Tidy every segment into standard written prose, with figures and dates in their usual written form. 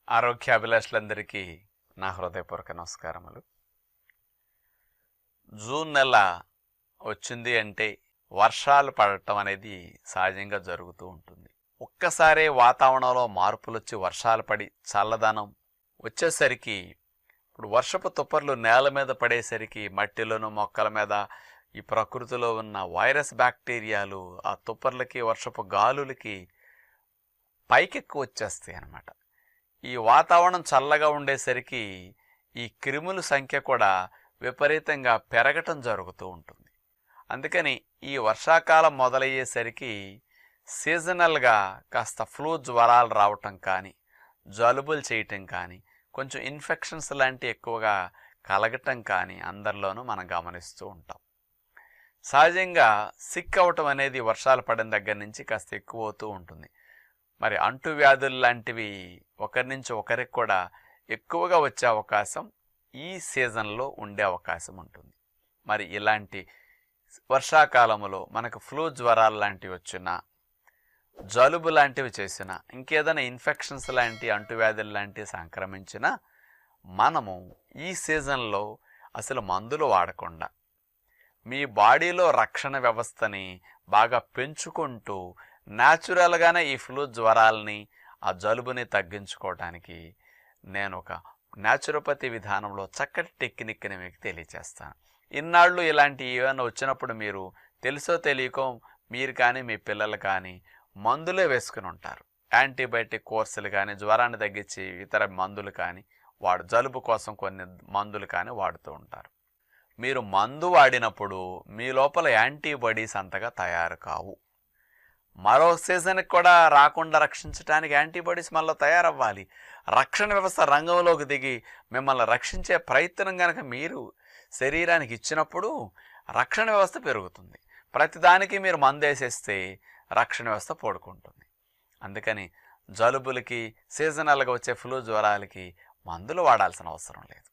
ఆరోగ్యాభిలాషులందరికీ నా హృదయపూర్వక నమస్కారములు. జూన్ నెల వచ్చింది అంటే వర్షాలు పడటం అనేది సహజంగా జరుగుతూ ఉంటుంది. ఒక్కసారే వాతావరణంలో మార్పులు వచ్చి వర్షాలు పడి చల్లదనం వచ్చేసరికి ఇప్పుడు వర్షపు తుప్పర్లు నేల మీద పడేసరికి మట్టిలోను మొక్కల మీద ఈ ప్రకృతిలో ఉన్న వైరస్ బ్యాక్టీరియాలు ఆ తుప్పర్లకి వర్షపు గాలులకి పైకెక్కి వచ్చేస్తాయి అన్నమాట. ఈ వాతావరణం చల్లగా ఉండేసరికి ఈ క్రిముల సంఖ్య కూడా విపరీతంగా పెరగటం జరుగుతూ ఉంటుంది. అందుకని ఈ వర్షాకాలం మొదలయ్యేసరికి సీజనల్గా కాస్త ఫ్లూ జ్వరాలు రావటం కానీ, జలుబులు చేయటం కానీ, కొంచెం ఇన్ఫెక్షన్స్ లాంటివి ఎక్కువగా కలగటం కానీ అందరిలోనూ మనం గమనిస్తూ ఉంటాం. సహజంగా సిక్ అవటం అనేది వర్షాలు పడిన దగ్గర నుంచి కాస్త ఎక్కువ అవుతూ ఉంటుంది. మరి అంటువ్యాధులు లాంటివి ఒకరి నుంచి ఒకరికి కూడా ఎక్కువగా వచ్చే అవకాశం ఈ సీజన్లో ఉండే అవకాశం ఉంటుంది. మరి ఇలాంటి వర్షాకాలంలో మనకు ఫ్లూ జ్వరాలు లాంటివి వచ్చినా, జలుబు లాంటివి చేసినా, ఇంకేదైనా ఇన్ఫెక్షన్స్ లాంటి అంటువ్యాధులు లాంటివి సంక్రమించినా మనము ఈ సీజన్లో అసలు మందులు వాడకుండా మీ బాడీలో రక్షణ వ్యవస్థని బాగా పెంచుకుంటూ న్యాచురల్గానే ఈ ఫ్లూ జ్వరాలని ఆ జలుబుని తగ్గించుకోవడానికి నేను ఒక న్యాచురోపతి విధానంలో చక్కటి టెక్నిక్ని మీకు తెలియచేస్తాను. ఇన్నాళ్ళు ఇలాంటి ఏమైనా వచ్చినప్పుడు మీరు తెలుసో తెలియకో మీరు కానీ మీ పిల్లలు కానీ మందులే వేసుకుని ఉంటారు. యాంటీబయాటిక్ కోర్సులు కానీ, జ్వరాన్ని తగ్గించి ఇతర మందులు కానీ జలుబు కోసం కొన్ని మందులు కానీ వాడుతూ ఉంటారు. మీరు మందు వాడినప్పుడు మీ లోపల యాంటీబాడీస్ అంతగా తయారు కావు. మరో సీజన్కి కూడా రాకుండా రక్షించడానికి యాంటీబాడీస్ మళ్ళీ తయారవ్వాలి. రక్షణ వ్యవస్థ రంగంలోకి దిగి మిమ్మల్ని రక్షించే ప్రయత్నం కనుక మీరు శరీరానికి ఇచ్చినప్పుడు రక్షణ వ్యవస్థ పెరుగుతుంది. ప్రతిదానికి మీరు మందేసేస్తే రక్షణ వ్యవస్థ పడుకుంటుంది. అందుకని జలుబులకి, సీజనల్గా వచ్చే ఫ్లూ జ్వరాలకి మందులు వాడాల్సిన అవసరం లేదు.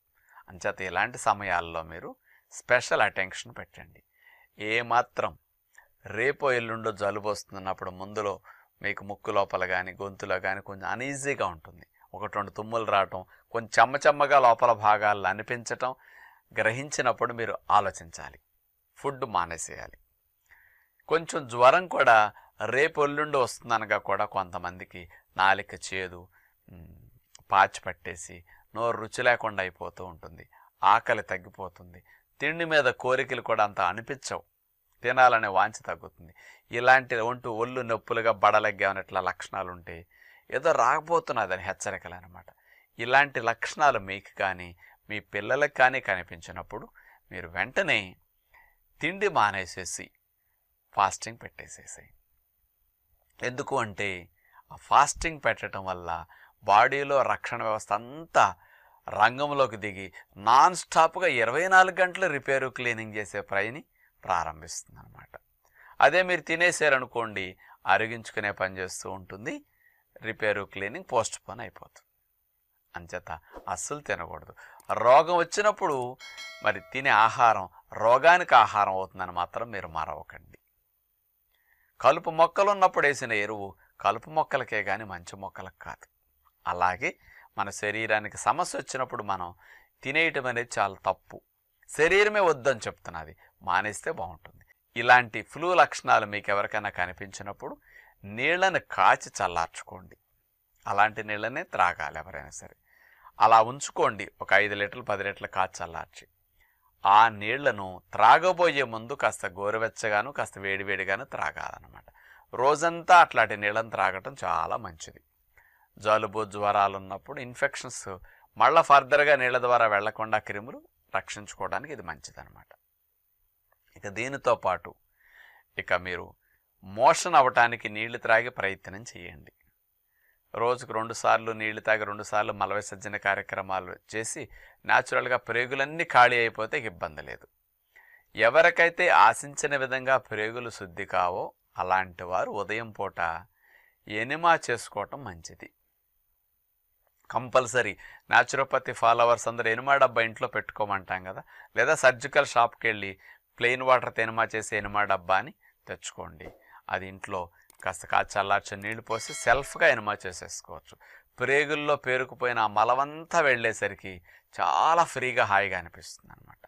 అంచేత ఇలాంటి సమయాల్లో మీరు స్పెషల్ అటెన్షన్ పెట్టండి. ఏమాత్రం రేపో ఎల్లుండో జలుబు వస్తున్నప్పుడు ముందులో మీకు ముక్కు లోపల కానీ, గొంతులో కానీ కొంచెం అనీజీగా ఉంటుంది. 1-2 తుమ్ములు రావటం, కొంచెం చెమ్మచెమ్మగా లోపల భాగాల్లో అనిపించటం గ్రహించినప్పుడు మీరు ఆలోచించాలి, ఫుడ్ మానేసేయాలి. కొంచెం జ్వరం కూడా రేపు ఎల్లుండి వస్తుందనగా కూడా కొంతమందికి నాలిక చేదు, పాచి పట్టేసి నోరు రుచి లేకుండా అయిపోతూ ఉంటుంది. ఆకలి తగ్గిపోతుంది. తిండి మీద కోరికలు కూడా అంత అనిపించవు. తినాలనే వాంఛ తగ్గుతుంది. ఇలాంటి ఒళ్ళు నొప్పులుగా బడలెగ్గానట్ల లక్షణాలు ఉంటే ఏదో రాకపోతున్నదని హెచ్చరికలు అనమాట. ఇలాంటి లక్షణాలు మీకు కానీ మీ పిల్లలకు కానీ కనిపించినప్పుడు మీరు వెంటనే తిండి మానేసేసి ఫాస్టింగ్ పెట్టేసేసాయి. ఎందుకు అంటే ఆ ఫాస్టింగ్ పెట్టడం వల్ల బాడీలో రక్షణ వ్యవస్థ అంతా రంగంలోకి దిగి నాన్ స్టాప్గా 24 గంటలు రిపేరు క్లీనింగ్ చేసే ప్రయని ప్రారంభిస్తుంది అనమాట. అదే మీరు తినేసారనుకోండి, అరిగించుకునే పని చేస్తూ ఉంటుంది. రిపేరు క్లీనింగ్ పోస్ట్ పోన్ అయిపోతుంది. అంచేత అస్సలు తినకూడదు. రోగం వచ్చినప్పుడు మరి తినే ఆహారం రోగానికి ఆహారం అవుతుందని మాత్రం మీరు మరవకండి. కలుపు మొక్కలు ఉన్నప్పుడు వేసిన ఎరువు కలుపు మొక్కలకే కానీ మంచి మొక్కలకు కాదు. అలాగే మన శరీరానికి సమస్య వచ్చినప్పుడు మనం తినేయటం అనేది చాలా తప్పు. శరీరమే వద్దని చెప్తున్నది, మానేస్తే బాగుంటుంది. ఇలాంటి ఫ్లూ లక్షణాలు మీకు ఎవరికైనా కనిపించినప్పుడు నీళ్ళని కాచి చల్లార్చుకోండి. అలాంటి నీళ్ళనే త్రాగాలి ఎవరైనా సరే. అలా ఉంచుకోండి. ఒక 5 లీటర్లు 10 లీటర్లు కాచి చల్లార్చి ఆ నీళ్లను త్రాగబోయే ముందు కాస్త గోరువెచ్చగాను కాస్త వేడివేడిగాను త్రాగాలన్నమాట. రోజంతా అట్లాంటి నీళ్ళని త్రాగటం చాలా మంచిది. జలుబు జ్వరాలు ఉన్నప్పుడు ఇన్ఫెక్షన్స్ మళ్ళీ ఫర్దర్గా నీళ్ళ ద్వారా వెళ్లకుండా క్రిములు రక్షించుకోవడానికి ఇది మంచిదన్నమాట. ఇక దీనితో పాటు మీరు మోషన్ అవ్వటానికి నీళ్లు త్రాగి ప్రయత్నం చేయండి. రోజుకు 2 సార్లు నీళ్లు తాగి 2 సార్లు మల విసర్జన కార్యక్రమాలు చేసి న్యాచురల్గా ప్రేగులన్నీ ఖాళీ అయిపోతే ఇబ్బంది లేదు. ఎవరికైతే ఆశించిన విధంగా ప్రేగులు శుద్ధి కావో అలాంటి వారు ఉదయం పూట ఎనిమా చేసుకోవటం మంచిది. కంపల్సరీ న్యాచురోపతి ఫాలోవర్స్ అందరూ ఎనిమా డబ్బా ఇంట్లో పెట్టుకోమంటాం కదా, లేదా సర్జికల్ షాప్కి వెళ్ళి ప్లెయిన్ వాటర్తో ఎనిమా చేసి ఎనిమా డబ్బా అని తెచ్చుకోండి. అది ఇంట్లో కాస్త చల్లార్చి నీళ్లు పోసి సెల్ఫ్గా ఎనిమా చేసేసుకోవచ్చు. ప్రేగుల్లో పేరుకుపోయిన ఆ మలమంతా వెళ్ళేసరికి చాలా ఫ్రీగా హాయిగా అనిపిస్తుంది అనమాట.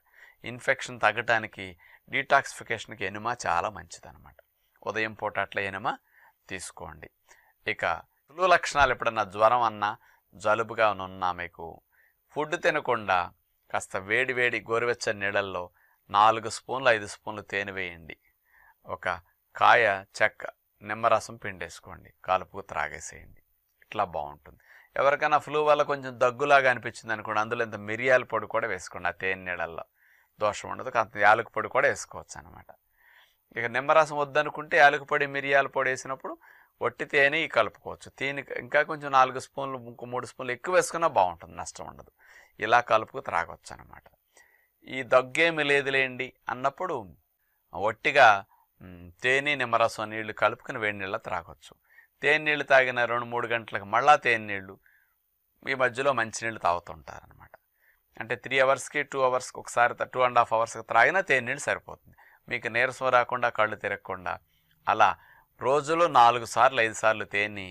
ఇన్ఫెక్షన్ తగ్గటానికి డీటాక్సిఫికేషన్కి ఎనిమా చాలా మంచిదన్నమాట. ఉదయం పూట అట్లా ఎనిమా తీసుకోండి. ఇక ఫ్లూ లక్షణాలు ఎప్పుడన్నా జ్వరం అన్నా జలుబుగా ఉన్నా మీకు ఫుడ్ తినకుండా కాస్త వేడి వేడి గోరువెచ్చని నీళ్ళల్లో 4 స్పూన్లు 5 స్పూన్లు తేనె వేయండి. ఒక కాయ చెక్క నిమ్మరసం పిండేసుకోండి, కలుపుకు త్రాగేసేయండి. ఇట్లా బాగుంటుంది. ఎవరికైనా ఫ్లూ వల్ల కొంచెం దగ్గులాగా అనిపించింది అనుకోండి, అందులో ఇంత మిరియాల పొడి కూడా వేసుకోండి. ఆ తేనె నీళ్ళల్లో దోషం ఉండదు. కొంత యాలక పొడి కూడా వేసుకోవచ్చు అనమాట. ఇక నిమ్మరసం వద్దనుకుంటే యాలక పొడి మిరియాల పొడి వేసినప్పుడు ఒట్టి తేనె కలుపుకోవచ్చు. తేనె ఇంకా కొంచెం 4 స్పూన్లు ఇంకో 3 స్పూన్లు ఎక్కువ వేసుకున్నా బాగుంటుంది, నష్టం ఉండదు. ఇలా కలుపుకు త్రాగొచ్చు అనమాట. ఈ దగ్గేమి లేదులేండి అన్నప్పుడు ఒట్టిగా తేనె నిమ్మరసం నీళ్లు కలుపుకుని వేడి నీళ్ళ త్రాగొచ్చు. తేనె నీళ్ళు తాగిన 2-3 గంటలకు మళ్ళా తేనె నీళ్ళు, ఈ మధ్యలో మంచినీళ్ళు తాగుతుంటారనమాట. అంటే 3 అవర్స్కి 2 అవర్స్కి ఒకసారి 2.5 అవర్స్కి త్రాగినా తేనె నీళ్ళు సరిపోతుంది. మీకు నీరసం రాకుండా కళ్ళు తిరగకుండా అలా రోజులో 4 సార్లు 5 సార్లు తేనె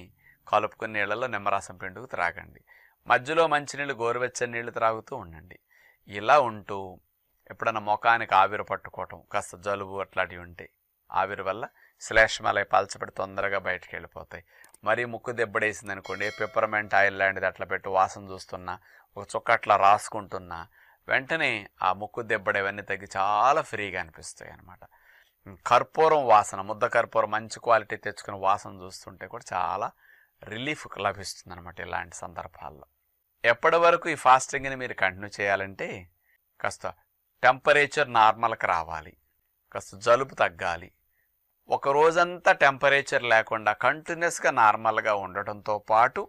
కలుపుకుని నీళ్ళలో నిమ్మరసం పిండుకు త్రాగండి. మధ్యలో మంచినీళ్ళు గోరువెచ్చని నీళ్ళు త్రాగుతూ ఉండండి. ఇలా ఉంటూ ఎప్పుడన్నా ముఖానికి ఆవిరి పట్టుకోవటం, కాస్త జలుబు అట్లాంటివి ఉంటే ఆవిరి వల్ల శ్లేష్మాలై పలచబడి తొందరగా బయటకు వెళ్ళిపోతాయి. మరీ ముక్కు దెబ్బడేసింది అనుకోండి, పెప్పర్మెంట్ ఆయిల్ లాంటిది అట్లా పెట్టి వాసన చూస్తున్నా, ఒక చుక్క అట్లా రాసుకుంటున్నా వెంటనే ఆ ముక్కు దెబ్బడేవన్నీ తగ్గి చాలా ఫ్రీగా అనిపిస్తాయి అన్నమాట. కర్పూరం వాసన, ముద్ద కర్పూరం మంచి క్వాలిటీ తెచ్చుకుని వాసన చూస్తుంటే కూడా చాలా రిలీఫ్ లభిస్తుంది అనమాట ఇలాంటి సందర్భాల్లో. ఎప్పటి వరకు ఈ ఫాస్టింగ్ని మీరు కంటిన్యూ చేయాలంటే కాస్త టెంపరేచర్ నార్మల్కి రావాలి, కాస్త జలుబు తగ్గాలి. ఒక రోజంతా టెంపరేచర్ లేకుండా కంటిన్యూస్గా నార్మల్గా ఉండటంతో పాటు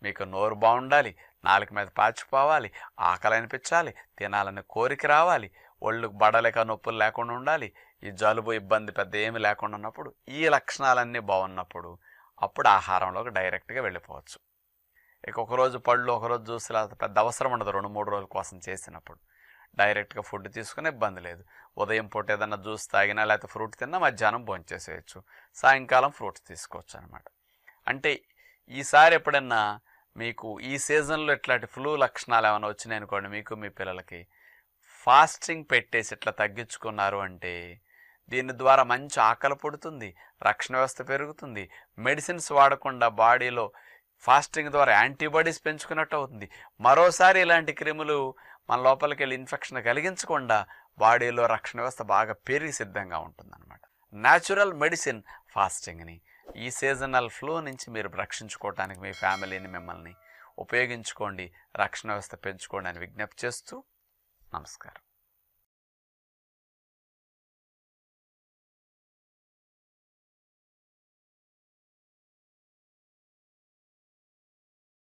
మీకు నోరు బాగుండాలి, నాలుక మీద పాచిపోవాలి, ఆకలి అనిపించాలి, తినాలని కోరిక రావాలి, ఒళ్ళు బడలేక నొప్పులు లేకుండా ఉండాలి, ఈ జలుబు ఇబ్బంది పెద్ద ఏమి లేకుండా ఉన్నప్పుడు, ఈ లక్షణాలన్నీ బాగున్నప్పుడు అప్పుడు ఆహారంలోకి డైరెక్ట్గా వెళ్ళిపోవచ్చు. ఇక ఒకరోజు పళ్ళు ఒకరోజు జ్యూస్ లేదా పెద్ద అవసరం ఉండదు. 2-3 రోజుల కోసం చేసినప్పుడు డైరెక్ట్గా ఫుడ్ తీసుకునే ఇబ్బంది లేదు. ఉదయం పూట ఏదన్నా జ్యూస్ తాగినా లేకపోతే ఫ్రూట్ తిన్నా మధ్యాహ్నం భోంచేసేయచ్చు, సాయంకాలం ఫ్రూట్స్ తీసుకోవచ్చు అనమాట. అంటే ఈసారి ఎప్పుడన్నా మీకు ఈ సీజన్లో ఇట్లాంటి ఫ్లూ లక్షణాలు ఏమైనా వచ్చినాయి అనుకోండి, మీకు మీ పిల్లలకి ఫాస్టింగ్ పెట్టేసి ఇట్లా తగ్గించుకున్నారు అంటే దీని ద్వారా మంచి ఆకలి పుడుతుంది, రక్షణ వ్యవస్థ పెరుగుతుంది, మెడిసిన్స్ వాడకుండా బాడీలో ఫాస్టింగ్ ద్వారా యాంటీబాడీస్ పెంచుకున్నట్టు అవుతుంది. మరోసారి ఇలాంటి క్రిములు మన లోపలికి వెళ్ళి ఇన్ఫెక్షన్ కలిగించకుండా బాడీలో రక్షణ వ్యవస్థ బాగా పెరిగి సిద్ధంగా ఉంటుందన్నమాట. న్యాచురల్ మెడిసిన్ ఫాస్టింగ్ని ఈ సీజనల్ ఫ్లూ నుంచి మీరు రక్షించుకోవడానికి మీ ఫ్యామిలీని మిమ్మల్ని ఉపయోగించుకోండి, రక్షణ వ్యవస్థ పెంచుకోండి అని విజ్ఞప్తి చేస్తూ నమస్కారం.